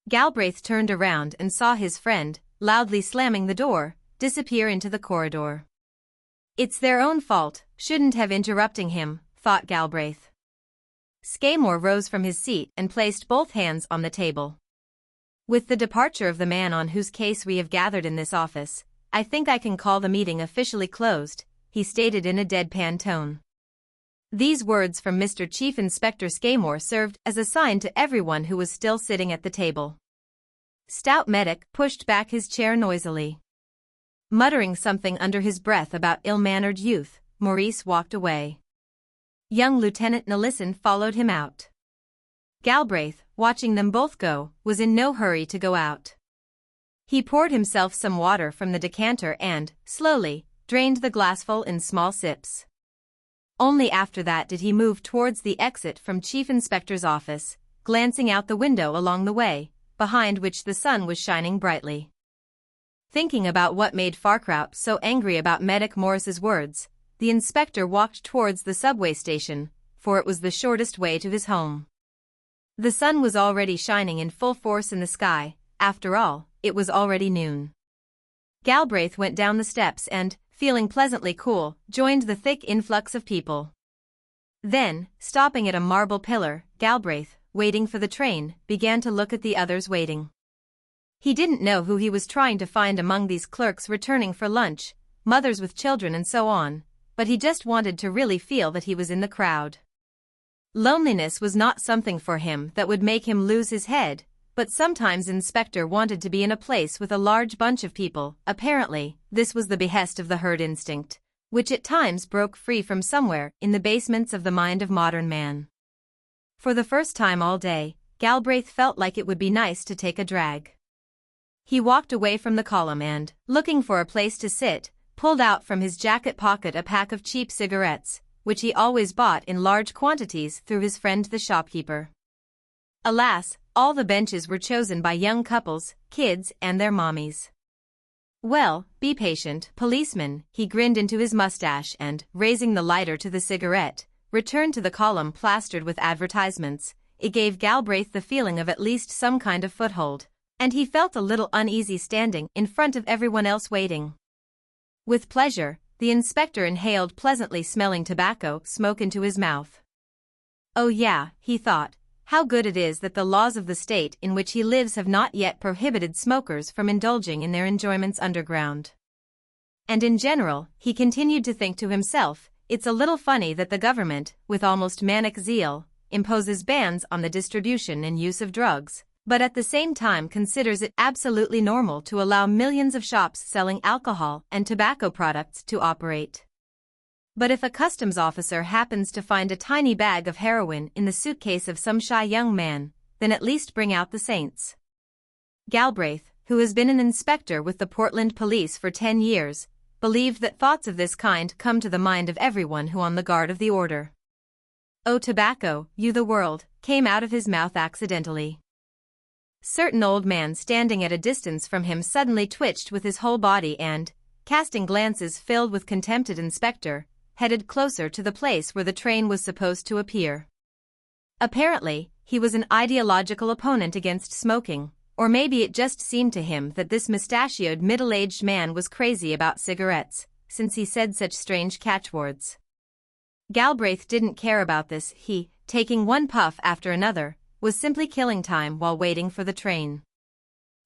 Galbraith turned around and saw his friend, loudly slamming the door, disappear into the corridor. "It's their own fault, shouldn't have interrupting him," thought Galbraith. Skidmore rose from his seat and placed both hands on the table. "With the departure of the man on whose case we have gathered in this office, I think I can call the meeting officially closed," he stated in a deadpan tone. These words from Mr. Chief Inspector Skidmore served as a sign to everyone who was still sitting at the table. Stout Medic pushed back his chair noisily. Muttering something under his breath about ill-mannered youth, Maurice walked away. Young Lieutenant Nilison followed him out. Galbraith, watching them both go, was in no hurry to go out. He poured himself some water from the decanter and, slowly, drained the glassful in small sips. Only after that did he move towards the exit from Chief Inspector's office, glancing out the window along the way, behind which the sun was shining brightly. Thinking about what made Farkraut so angry about Medic Morris's words, the inspector walked towards the subway station, for it was the shortest way to his home. The sun was already shining in full force in the sky. After all, it was already noon. Galbraith went down the steps and, feeling pleasantly cool, joined the thick influx of people. Then, stopping at a marble pillar, Galbraith, waiting for the train, began to look at the others waiting. He didn't know who he was trying to find among these clerks returning for lunch, mothers with children and so on, but he just wanted to really feel that he was in the crowd. Loneliness was not something for him that would make him lose his head, but sometimes Inspector wanted to be in a place with a large bunch of people. Apparently, this was the behest of the herd instinct, which at times broke free from somewhere in the basements of the mind of modern man. For the first time all day, Galbraith felt like it would be nice to take a drag. He walked away from the column and, looking for a place to sit, pulled out from his jacket pocket a pack of cheap cigarettes, which he always bought in large quantities through his friend the shopkeeper. Alas, all the benches were chosen by young couples, kids, and their mommies. Well, be patient, policeman, he grinned into his mustache and, raising the lighter to the cigarette, returned to the column plastered with advertisements. It gave Galbraith the feeling of at least some kind of foothold, and he felt a little uneasy standing in front of everyone else waiting. With pleasure, the inspector inhaled pleasantly smelling tobacco smoke into his mouth. Oh yeah, he thought, how good it is that the laws of the state in which he lives have not yet prohibited smokers from indulging in their enjoyments underground. And in general, he continued to think to himself, it's a little funny that the government, with almost manic zeal, imposes bans on the distribution and use of drugs, but at the same time considers it absolutely normal to allow millions of shops selling alcohol and tobacco products to operate. But if a customs officer happens to find a tiny bag of heroin in the suitcase of some shy young man, then at least bring out the saints. Galbraith, who has been an inspector with the Portland Police for 10 years, believed that thoughts of this kind come to the mind of everyone who on the guard of the order. Oh tobacco, you the world, came out of his mouth accidentally. Certain old man standing at a distance from him suddenly twitched with his whole body and, casting glances filled with contempt at Inspector, headed closer to the place where the train was supposed to appear. Apparently, he was an ideological opponent against smoking, or maybe it just seemed to him that this mustachioed middle-aged man was crazy about cigarettes, since he said such strange catchwords. Galbraith didn't care about this. He, taking one puff after another, was simply killing time while waiting for the train.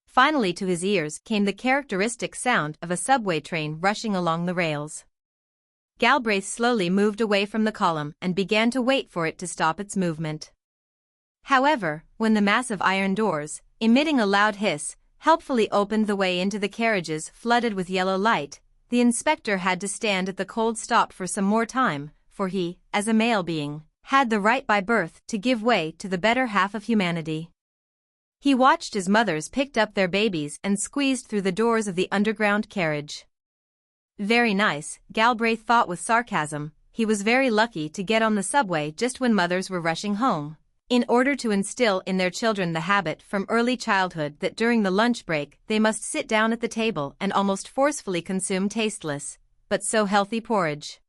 Finally to his ears came the characteristic sound of a subway train rushing along the rails. Galbraith slowly moved away from the column and began to wait for it to stop its movement. However, when the massive iron doors, emitting a loud hiss, helpfully opened the way into the carriages flooded with yellow light, the inspector had to stand at the cold stop for some more time, for he, as a male being, had the right by birth to give way to the better half of humanity. He watched as mothers picked up their babies and squeezed through the doors of the underground carriage. Very nice, Galbraith thought with sarcasm. He was very lucky to get on the subway just when mothers were rushing home, in order to instill in their children the habit from early childhood that during the lunch break they must sit down at the table and almost forcefully consume tasteless, but so healthy porridge.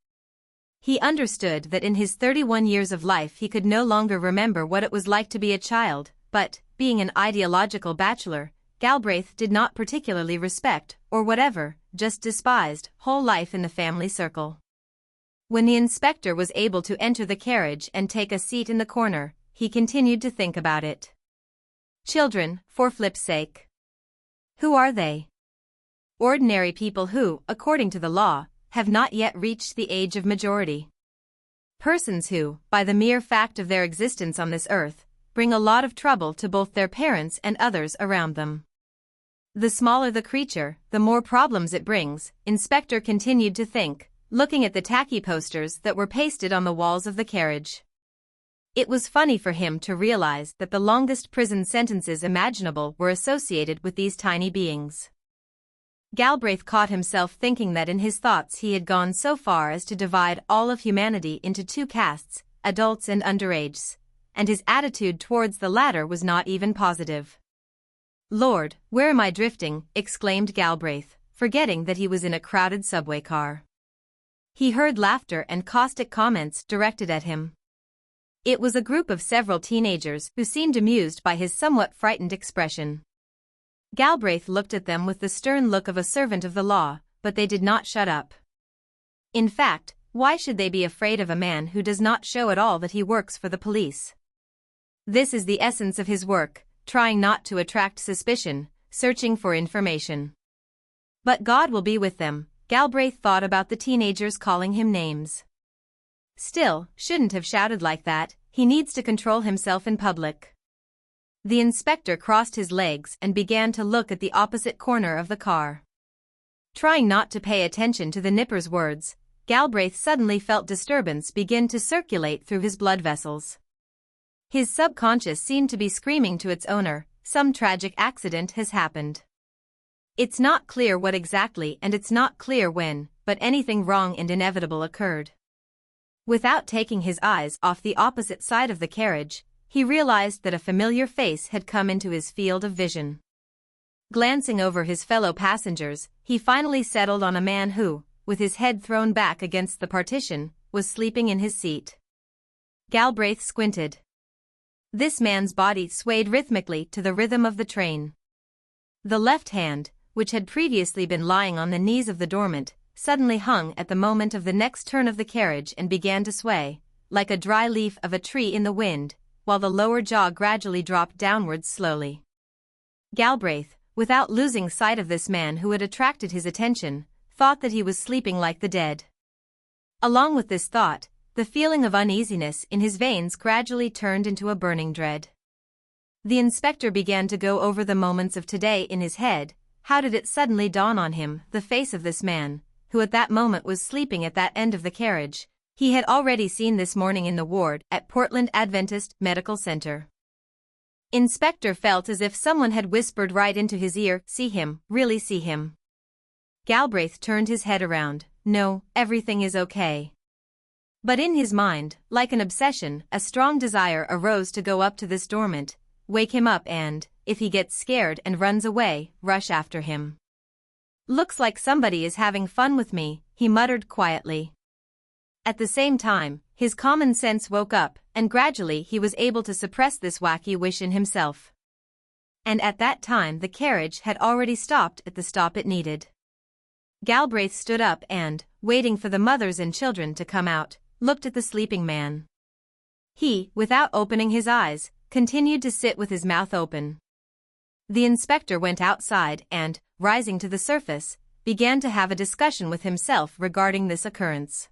He understood that in his 31 years of life he could no longer remember what it was like to be a child, but, being an ideological bachelor, Galbraith did not particularly respect, or whatever, just despised, whole life in the family circle. When the inspector was able to enter the carriage and take a seat in the corner, he continued to think about it. Children, for flip's sake. Who are they? Ordinary people who, according to the law, have not yet reached the age of majority. Persons who, by the mere fact of their existence on this earth, bring a lot of trouble to both their parents and others around them. The smaller the creature, the more problems it brings, Inspector continued to think, looking at the tacky posters that were pasted on the walls of the carriage. It was funny for him to realize that the longest prison sentences imaginable were associated with these tiny beings. Galbraith caught himself thinking that in his thoughts he had gone so far as to divide all of humanity into two castes, adults and underages, and his attitude towards the latter was not even positive. Lord, where am I drifting? Exclaimed Galbraith, forgetting that he was in a crowded subway car. He heard laughter and caustic comments directed at him. It was a group of several teenagers who seemed amused by his somewhat frightened expression. Galbraith looked at them with the stern look of a servant of the law, but they did not shut up. In fact, why should they be afraid of a man who does not show at all that he works for the police? This is the essence of his work, trying not to attract suspicion, searching for information. But God will be with them, Galbraith thought about the teenagers calling him names. Still, shouldn't have shouted like that, he needs to control himself in public. The inspector crossed his legs and began to look at the opposite corner of the car. Trying not to pay attention to the nipper's words, Galbraith suddenly felt disturbance begin to circulate through his blood vessels. His subconscious seemed to be screaming to its owner, some tragic accident has happened. It's not clear what exactly and it's not clear when, but anything wrong and inevitable occurred. Without taking his eyes off the opposite side of the carriage, he realized that a familiar face had come into his field of vision. Glancing over his fellow passengers, he finally settled on a man who, with his head thrown back against the partition, was sleeping in his seat. Galbraith squinted. This man's body swayed rhythmically to the rhythm of the train. The left hand, which had previously been lying on the knees of the dormant, suddenly hung at the moment of the next turn of the carriage and began to sway, like a dry leaf of a tree in the wind, while the lower jaw gradually dropped downwards slowly. Galbraith, without losing sight of this man who had attracted his attention, thought that he was sleeping like the dead. Along with this thought, the feeling of uneasiness in his veins gradually turned into a burning dread. The inspector began to go over the moments of today in his head. How did it suddenly dawn on him, the face of this man, who at that moment was sleeping at that end of the carriage, he had already seen this morning in the ward at Portland Adventist Medical Center. Inspector felt as if someone had whispered right into his ear, "See him, really see him." Galbraith turned his head around. No, everything is okay. But in his mind, like an obsession, a strong desire arose to go up to this dormant, wake him up and, if he gets scared and runs away, rush after him. "Looks like somebody is having fun with me," he muttered quietly. At the same time, his common sense woke up, and gradually he was able to suppress this wacky wish in himself. And at that time the carriage had already stopped at the stop it needed. Galbraith stood up and, waiting for the mothers and children to come out, looked at the sleeping man. He, without opening his eyes, continued to sit with his mouth open. The inspector went outside and, rising to the surface, began to have a discussion with himself regarding this occurrence.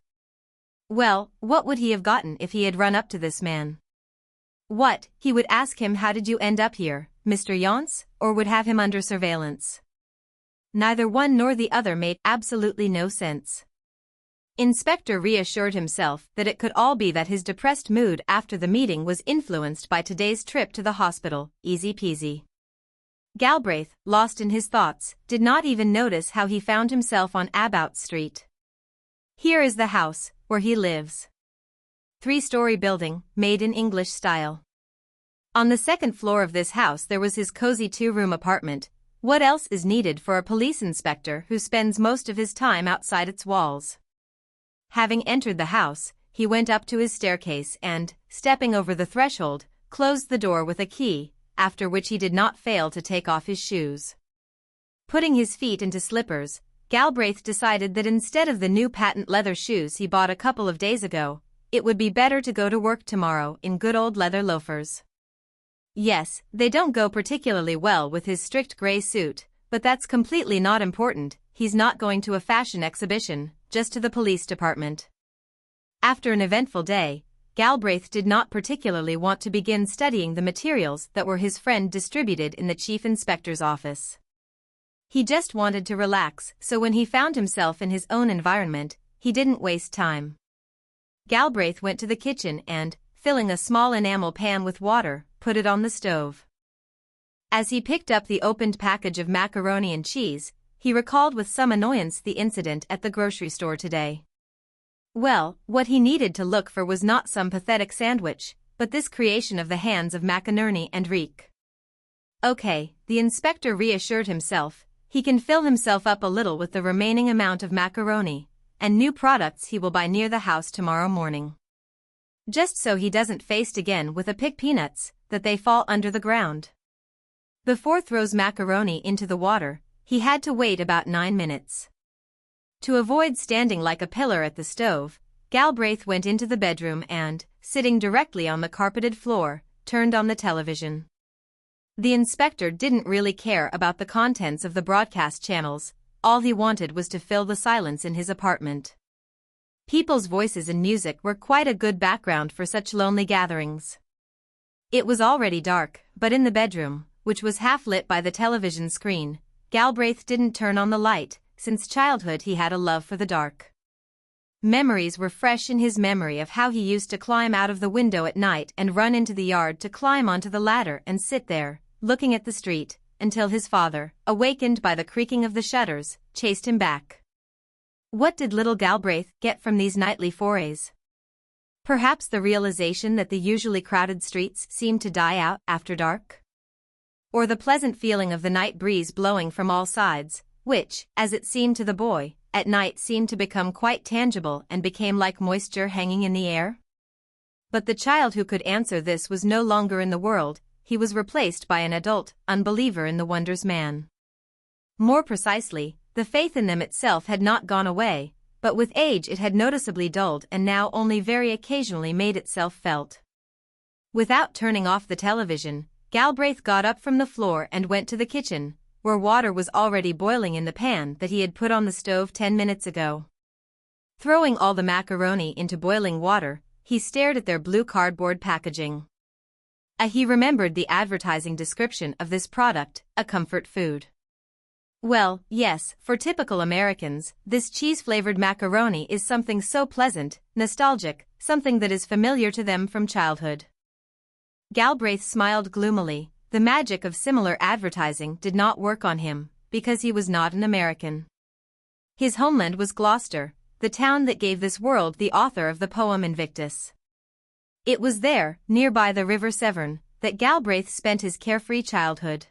Well, what would he have gotten if he had run up to this man? What, he would ask him, "How did you end up here, Mr. Yonce?" or would have him under surveillance? Neither one nor the other made absolutely no sense. Inspector reassured himself that it could all be that his depressed mood after the meeting was influenced by today's trip to the hospital, easy peasy. Galbraith, lost in his thoughts, did not even notice how he found himself on About Street. Here is the house, where he lives. 3-story building, made in English style. On the second floor of this house there was his cozy 2-room apartment. What else is needed for a police inspector who spends most of his time outside its walls? Having entered the house, he went up to his staircase and, stepping over the threshold, closed the door with a key, after which he did not fail to take off his shoes. Putting his feet into slippers, Galbraith decided that instead of the new patent leather shoes he bought a couple of days ago, it would be better to go to work tomorrow in good old leather loafers. Yes, they don't go particularly well with his strict gray suit, but that's completely not important. He's not going to a fashion exhibition, just to the police department. After an eventful day, Galbraith did not particularly want to begin studying the materials that were his friend distributed in the chief inspector's office. He just wanted to relax, so when he found himself in his own environment, he didn't waste time. Galbraith went to the kitchen and, filling a small enamel pan with water, put it on the stove. As he picked up the opened package of macaroni and cheese, he recalled with some annoyance the incident at the grocery store today. Well, what he needed to look for was not some pathetic sandwich, but this creation of the hands of macaroni and reek. Okay, the inspector reassured himself, he can fill himself up a little with the remaining amount of macaroni, and new products he will buy near the house tomorrow morning. Just so he doesn't face again with a pick peanuts, that they fall under the ground. Before throws macaroni into the water, he had to wait about 9 minutes. To avoid standing like a pillar at the stove, Galbraith went into the bedroom and, sitting directly on the carpeted floor, turned on the television. The inspector didn't really care about the contents of the broadcast channels, all he wanted was to fill the silence in his apartment. People's voices and music were quite a good background for such lonely gatherings. It was already dark, but in the bedroom, which was half lit by the television screen, Galbraith didn't turn on the light. Since childhood he had a love for the dark. Memories were fresh in his memory of how he used to climb out of the window at night and run into the yard to climb onto the ladder and sit there, looking at the street, until his father, awakened by the creaking of the shutters, chased him back. What did little Galbraith get from these nightly forays? Perhaps the realization that the usually crowded streets seemed to die out after dark? Or the pleasant feeling of the night breeze blowing from all sides, which, as it seemed to the boy, at night seemed to become quite tangible and became like moisture hanging in the air? But the child who could answer this was no longer in the world. He was replaced by an adult, unbeliever in the wonders man. More precisely, the faith in them itself had not gone away, but with age it had noticeably dulled and now only very occasionally made itself felt. Without turning off the television, Galbraith got up from the floor and went to the kitchen, where water was already boiling in the pan that he had put on the stove 10 minutes ago. Throwing all the macaroni into boiling water, he stared at their blue cardboard packaging. He remembered the advertising description of this product, a comfort food. Well, yes, for typical Americans, this cheese-flavored macaroni is something so pleasant, nostalgic, something that is familiar to them from childhood. Galbraith smiled gloomily. The magic of similar advertising did not work on him, because he was not an American. His homeland was Gloucester, the town that gave this world the author of the poem Invictus. It was there, nearby the River Severn, that Galbraith spent his carefree childhood.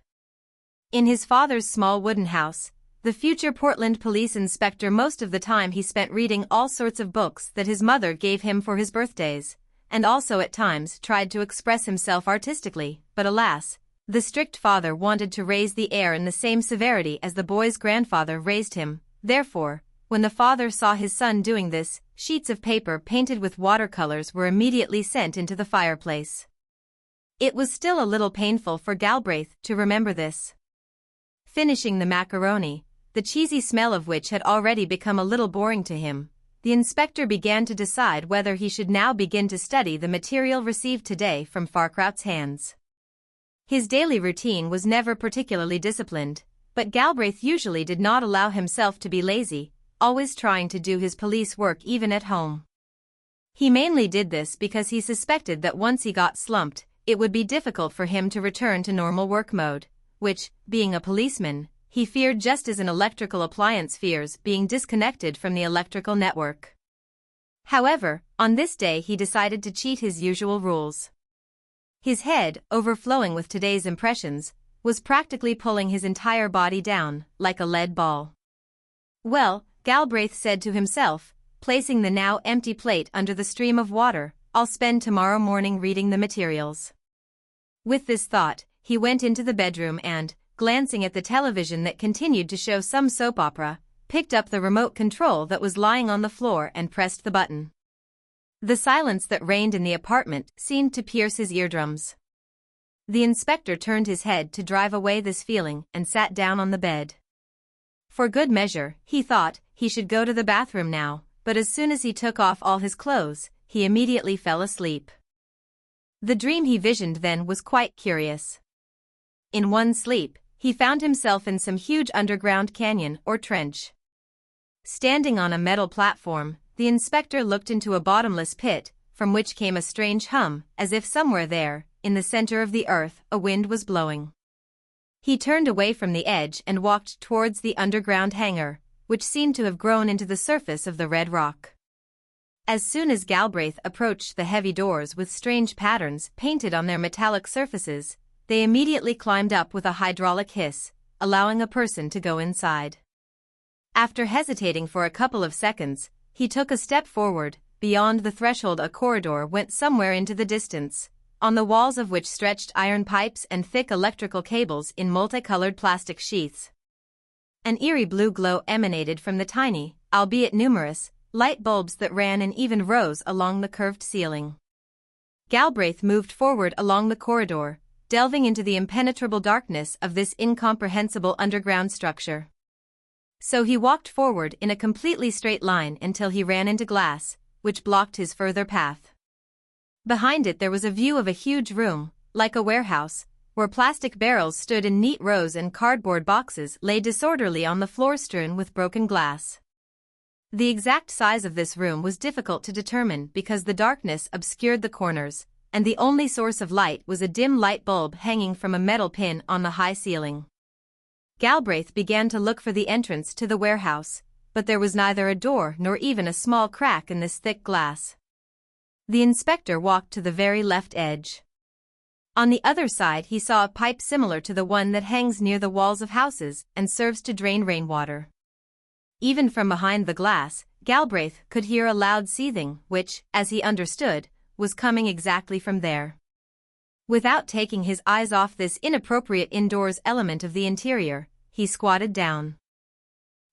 In his father's small wooden house, the future Portland police inspector most of the time he spent reading all sorts of books that his mother gave him for his birthdays, and also at times tried to express himself artistically, but alas, the strict father wanted to raise the heir in the same severity as the boy's grandfather raised him. Therefore, when the father saw his son doing this, sheets of paper painted with watercolors were immediately sent into the fireplace. It was still a little painful for Galbraith to remember this. Finishing the macaroni, the cheesy smell of which had already become a little boring to him, the inspector began to decide whether he should now begin to study the material received today from Farkraut's hands. His daily routine was never particularly disciplined, but Galbraith usually did not allow himself to be lazy, always trying to do his police work even at home. He mainly did this because he suspected that once he got slumped, it would be difficult for him to return to normal work mode, which, being a policeman, he feared just as an electrical appliance fears being disconnected from the electrical network. However, on this day he decided to cheat his usual rules. His head, overflowing with today's impressions, was practically pulling his entire body down, like a lead ball. Well, Galbraith said to himself, placing the now empty plate under the stream of water, I'll spend tomorrow morning reading the materials. With this thought, he went into the bedroom and, glancing at the television that continued to show some soap opera, picked up the remote control that was lying on the floor and pressed the button. The silence that reigned in the apartment seemed to pierce his eardrums. The inspector turned his head to drive away this feeling and sat down on the bed. For good measure, he thought, he should go to the bathroom now, but as soon as he took off all his clothes, he immediately fell asleep. The dream he visioned then was quite curious. In one sleep, he found himself in some huge underground canyon or trench. Standing on a metal platform, the inspector looked into a bottomless pit, from which came a strange hum, as if somewhere there, in the center of the earth, a wind was blowing. He turned away from the edge and walked towards the underground hangar, which seemed to have grown into the surface of the red rock. As soon as Galbraith approached the heavy doors with strange patterns painted on their metallic surfaces, they immediately climbed up with a hydraulic hiss, allowing a person to go inside. After hesitating for a couple of seconds, he took a step forward. Beyond the threshold a corridor went somewhere into the distance, on the walls of which stretched iron pipes and thick electrical cables in multicolored plastic sheaths. An eerie blue glow emanated from the tiny, albeit numerous, light bulbs that ran in even rows along the curved ceiling. Galbraith moved forward along the corridor, delving into the impenetrable darkness of this incomprehensible underground structure. So he walked forward in a completely straight line until he ran into glass, which blocked his further path. Behind it there was a view of a huge room, like a warehouse, where plastic barrels stood in neat rows and cardboard boxes lay disorderly on the floor strewn with broken glass. The exact size of this room was difficult to determine because the darkness obscured the corners, and the only source of light was a dim light bulb hanging from a metal pin on the high ceiling. Galbraith began to look for the entrance to the warehouse, but there was neither a door nor even a small crack in this thick glass. The inspector walked to the very left edge. On the other side he saw a pipe similar to the one that hangs near the walls of houses and serves to drain rainwater. Even from behind the glass, Galbraith could hear a loud seething which, as he understood, was coming exactly from there. Without taking his eyes off this inappropriate indoors element of the interior, he squatted down.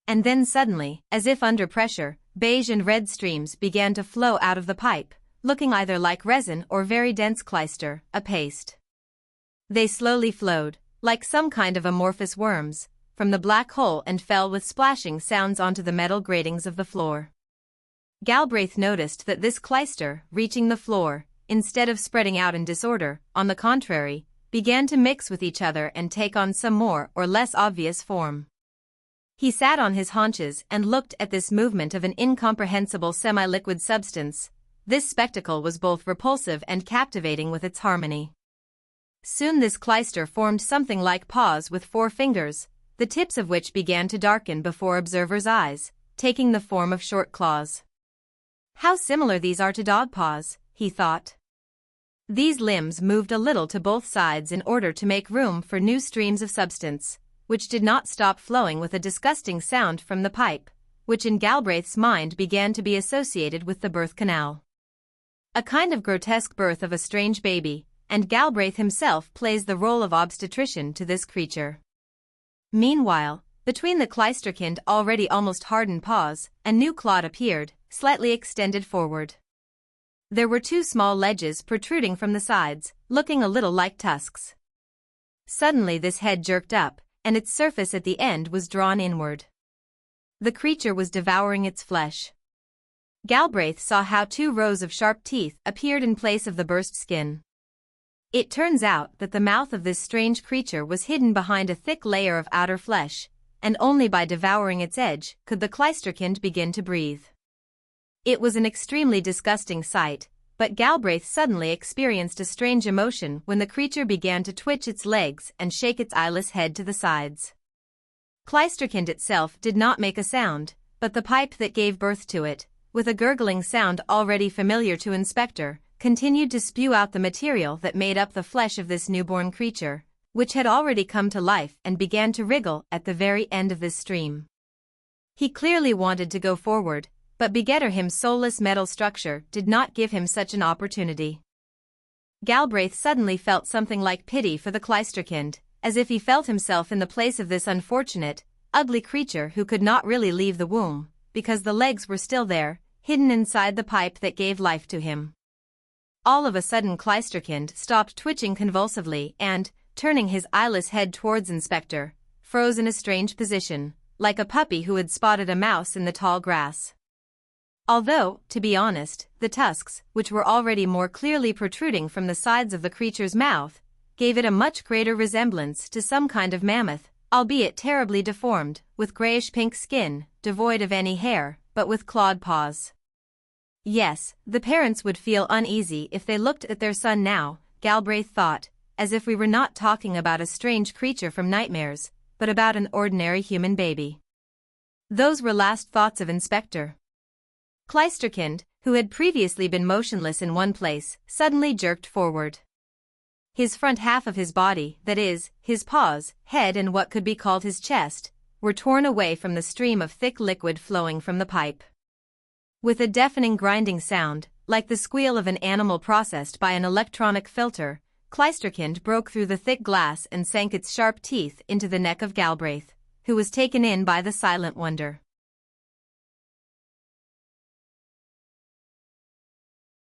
And then suddenly, as if under pressure, beige and red streams began to flow out of the pipe, looking either like resin or very dense clyster, a paste. They slowly flowed, like some kind of amorphous worms, from the black hole and fell with splashing sounds onto the metal gratings of the floor. Galbraith noticed that this clyster, reaching the floor, instead of spreading out in disorder, on the contrary, began to mix with each other and take on some more or less obvious form. He sat on his haunches and looked at this movement of an incomprehensible semi-liquid substance. This spectacle was both repulsive and captivating with its harmony. Soon this clyster formed something like paws with 4 fingers, the tips of which began to darken before observers' eyes, taking the form of short claws. How similar these are to dog paws, he thought. These limbs moved a little to both sides in order to make room for new streams of substance, which did not stop flowing with a disgusting sound from the pipe, which in Galbraith's mind began to be associated with the birth canal. A kind of grotesque birth of a strange baby, and Galbraith himself plays the role of obstetrician to this creature. Meanwhile, between the clysterkind already almost hardened paws, a new clod appeared, slightly extended forward. There were 2 small ledges protruding from the sides, looking a little like tusks. Suddenly this head jerked up, and its surface at the end was drawn inward. The creature was devouring its flesh. Galbraith saw how 2 rows of sharp teeth appeared in place of the burst skin. It turns out that the mouth of this strange creature was hidden behind a thick layer of outer flesh, and only by devouring its edge could the clysterkind begin to breathe. It was an extremely disgusting sight, but Galbraith suddenly experienced a strange emotion when the creature began to twitch its legs and shake its eyeless head to the sides. Clysterkind itself did not make a sound, but the pipe that gave birth to it, with a gurgling sound already familiar to Inspector, continued to spew out the material that made up the flesh of this newborn creature, which had already come to life and began to wriggle at the very end of this stream. He clearly wanted to go forward, but Begetterhim's soulless metal structure did not give him such an opportunity. Galbraith suddenly felt something like pity for the clysterkind, as if he felt himself in the place of this unfortunate, ugly creature who could not really leave the womb, because the legs were still there, hidden inside the pipe that gave life to him. All of a sudden Clysterkind stopped twitching convulsively and, turning his eyeless head towards Inspector, froze in a strange position, like a puppy who had spotted a mouse in the tall grass. Although, to be honest, the tusks, which were already more clearly protruding from the sides of the creature's mouth, gave it a much greater resemblance to some kind of mammoth, albeit terribly deformed, with grayish-pink skin, devoid of any hair, but with clawed paws. Yes, the parents would feel uneasy if they looked at their son now, Galbraith thought, as if we were not talking about a strange creature from nightmares, but about an ordinary human baby. Those were last thoughts of Inspector. Clysterkind, who had previously been motionless in one place, suddenly jerked forward. His front half of his body, that is, his paws, head and what could be called his chest, were torn away from the stream of thick liquid flowing from the pipe. With a deafening grinding sound, like the squeal of an animal processed by an electronic filter, Clysterkind broke through the thick glass and sank its sharp teeth into the neck of Galbraith, who was taken in by the silent wonder.